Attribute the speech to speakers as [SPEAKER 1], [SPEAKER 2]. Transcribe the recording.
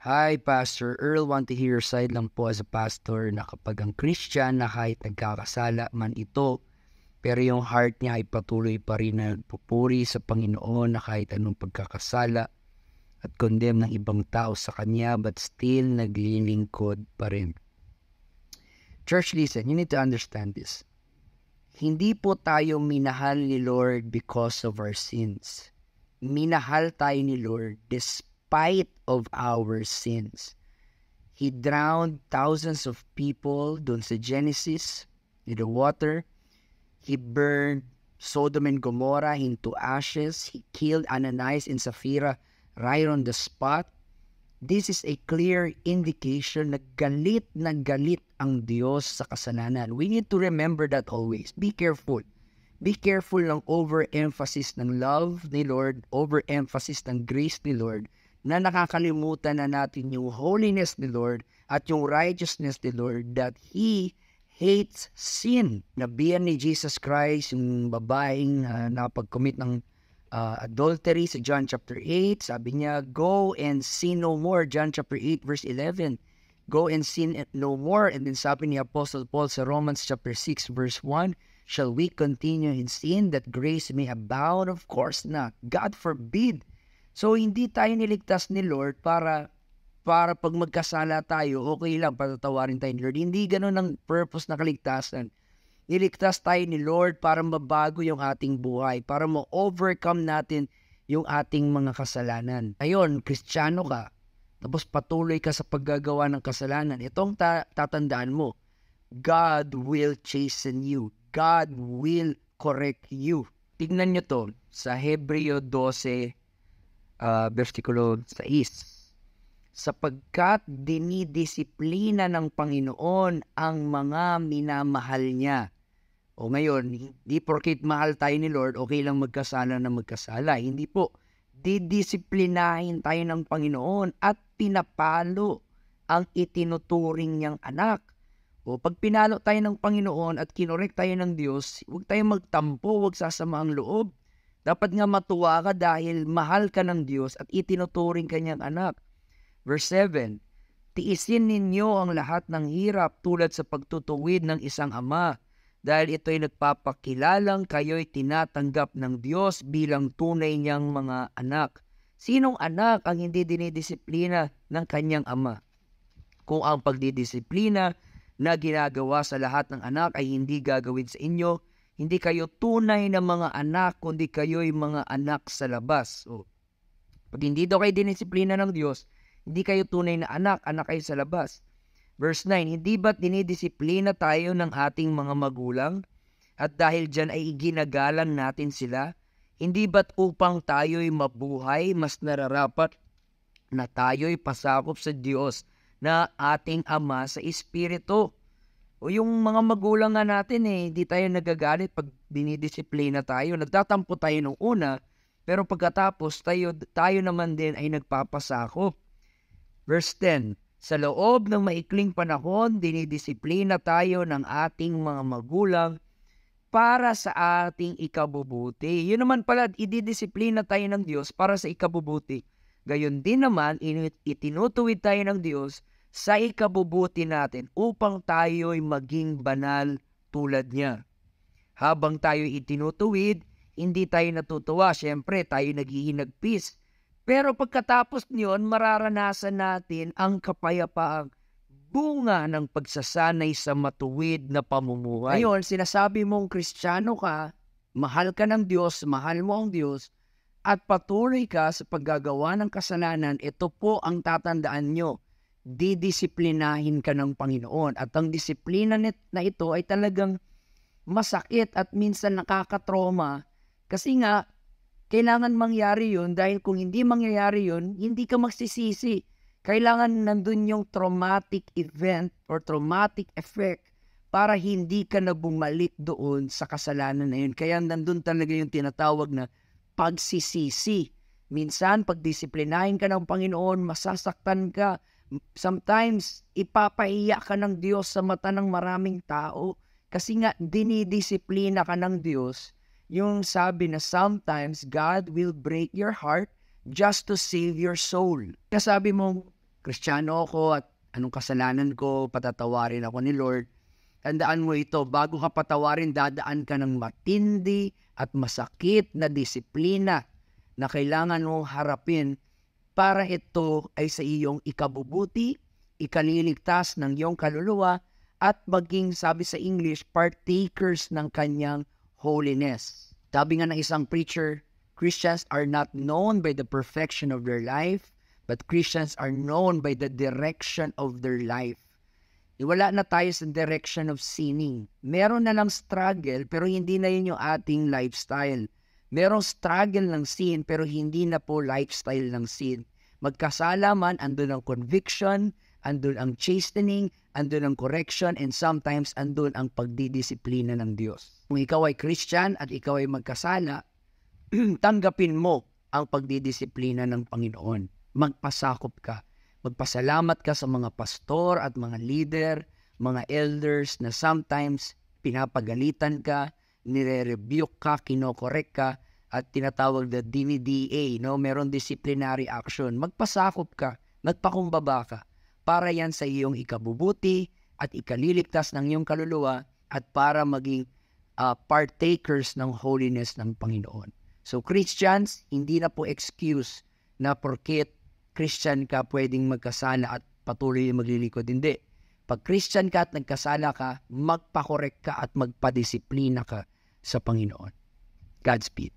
[SPEAKER 1] Hi, Pastor Earl. Want to hear your side lang po as a pastor na kapag ang Christian na kahit nagkakasala man ito, pero yung heart niya ay patuloy pa rin na pupuri sa Panginoon na kahit anong pagkakasala at condemn ng ibang tao sa Kanya, but still naglilingkod pa rin. Church, listen, you need to understand this. Hindi po tayo minahal ni Lord because of our sins. Minahal tayo ni Lord despite of our sins. He drowned thousands of people doon sa Genesis, in the water. He burned Sodom and Gomorrah into ashes. He killed Ananias and Sapphira right on the spot. This is a clear indication na galit ang Diyos sa kasalanan. We need to remember that always. Be careful. Be careful ng overemphasis ng love ni Lord, overemphasis ng grace ni Lord, na nakakalimutan na natin yung holiness ni Lord at yung righteousness ni Lord, that He hates sin. Nabiyan ni Jesus Christ yung babaeng napag-commit ng adultery sa John chapter 8. Sabi niya, go and sin no more. John chapter 8 verse 11. Go and sin no more. And then sabi ni Apostle Paul sa Romans chapter 6 verse 1, shall we continue in sin that grace may abound? Of course not. God forbid. So hindi tayo niligtas ni Lord para pag magkasala tayo, okay lang, patatawarin tayo ni Lord. Hindi ganun ang purpose na kaligtasan. Niligtas tayo ni Lord para mabago yung ating buhay, para ma-overcome natin yung ating mga kasalanan. Ayun, Kristiyano ka, tapos patuloy ka sa paggagawa ng kasalanan. Itong tatandaan mo, God will chasten you. God will correct you. Tignan nyo to sa Hebreo 12, versikulo 6. Sapagkat dinidisiplina ng Panginoon ang mga minamahal niya. O ngayon, hindi porket mahal tayo ni Lord, okay lang magkasala na magkasala. Hindi po. Didisiplinahin tayo ng Panginoon at pinapalo ang itinuturing niyang anak. O pag pinalo tayo ng Panginoon at kinorek tayo ng Diyos, huwag tayo magtampo, huwag sasama ang loob. Dapat nga matuwa ka dahil mahal ka ng Diyos at itinuturing ka niyang anak. Verse 7, tiisin ninyo ang lahat ng hirap tulad sa pagtutuwid ng isang ama, dahil ito'y nagpapakilalang kayo'y tinatanggap ng Diyos bilang tunay niyang mga anak. Sinong anak ang hindi dinidisiplina ng kanyang ama? Kung ang pagdidisiplina na ginagawa sa lahat ng anak ay hindi gagawin sa inyo, hindi kayo tunay na mga anak, kundi kayo'y mga anak sa labas. O, pag hindi daw kayo dinisiplina ng Diyos, hindi kayo tunay na anak, anak kayo sa labas. Verse 9, hindi ba't dinidisiplina tayo ng ating mga magulang? At dahil dyan ay iginagalang natin sila? Hindi ba't upang tayo'y mabuhay, mas nararapat na tayo'y pasakop sa Diyos na ating Ama sa Espiritu? O yung mga magulang nga natin hindi tayo nagagalit pag dinidisiplina tayo. Nagtatampo tayo nung una, pero pagkatapos tayo naman din ay nagpapasakop. Verse 10, sa loob ng maikling panahon, dinidisiplina tayo ng ating mga magulang para sa ating ikabubuti. Yun naman pala, ididisiplina tayo ng Diyos para sa ikabubuti. Gayon din naman, itinutuwid tayo ng Diyos sa ikabubuti natin upang tayo'y maging banal tulad niya. Habang tayo itinutuwid, hindi tayo natutuwa. Siyempre, tayo naghihinagpis. Pero pagkatapos niyon, mararanasan natin ang kapayapaang bunga ng pagsasanay sa matuwid na pamumuhay. Ngayon, sinasabi mong Kristiyano ka, mahal ka ng Diyos, mahal mo ang Diyos, at patuloy ka sa paggagawa ng kasalanan, ito po ang tatandaan nyo. Didisiplinahin ka ng Panginoon. At ang disiplina na ito ay talagang masakit at minsan nakakatroma. Kasi nga, kailangan mangyari yun dahil kung hindi mangyayari yun, hindi ka magsisisi. Kailangan nandun yung traumatic event or traumatic effect para hindi ka na bumalik doon sa kasalanan na yun. Kaya nandun talaga yung tinatawag na pagsisisi. Minsan, pagdisiplinahin ka ng Panginoon, masasaktan ka. Sometimes, ipapahiya ka ng Diyos sa mata ng maraming tao. Kasi nga, dinidisiplina ka ng Diyos. Yung sabi na sometimes God will break your heart just to save your soul. Kasabi mo, Kristiyano ako at anong kasalanan ko, patatawarin ako ni Lord. Tandaan mo ito, bago ka patawarin, dadaan ka ng matindi at masakit na disiplina na kailangan mong harapin para ito ay sa iyong ikabubuti, ikaliligtas ng iyong kaluluwa, at maging, sabi sa English, partakers ng kanyang holiness. Sabi nga ng isang preacher, Christians are not known by the perfection of their life, but Christians are known by the direction of their life. Wala na tayo sa direction of sinning. Meron na lang struggle, pero hindi na yun yung ating lifestyle. Merong struggle ng sin, pero hindi na po lifestyle ng sin. Magkasala man, andun ang conviction, andun ang chastening, andun ang correction, and sometimes andun ang pagdidisiplina ng Diyos. Kung ikaw ay Christian at ikaw ay magkasala, tanggapin mo ang pagdidisiplina ng Panginoon. Magpasakop ka. Magpasalamat ka sa mga pastor at mga leader, mga elders na sometimes pinapagalitan ka, nire-rebuke ka, kinokorek ka, at tinatawag na DVDA, no? Meron disciplinary action. Magpasakop ka, magpakumbaba ka, para yan sa iyong ikabubuti at ikaliligtas ng iyong kaluluwa at para maging partakers ng holiness ng Panginoon. So Christians, hindi na po excuse na porket Christian ka pwedeng magkasala at patuloy maglilingkod. Hindi. Pag Christian ka at nagkasala ka, magpakorek ka at magpadisiplina ka sa Panginoon. Godspeed.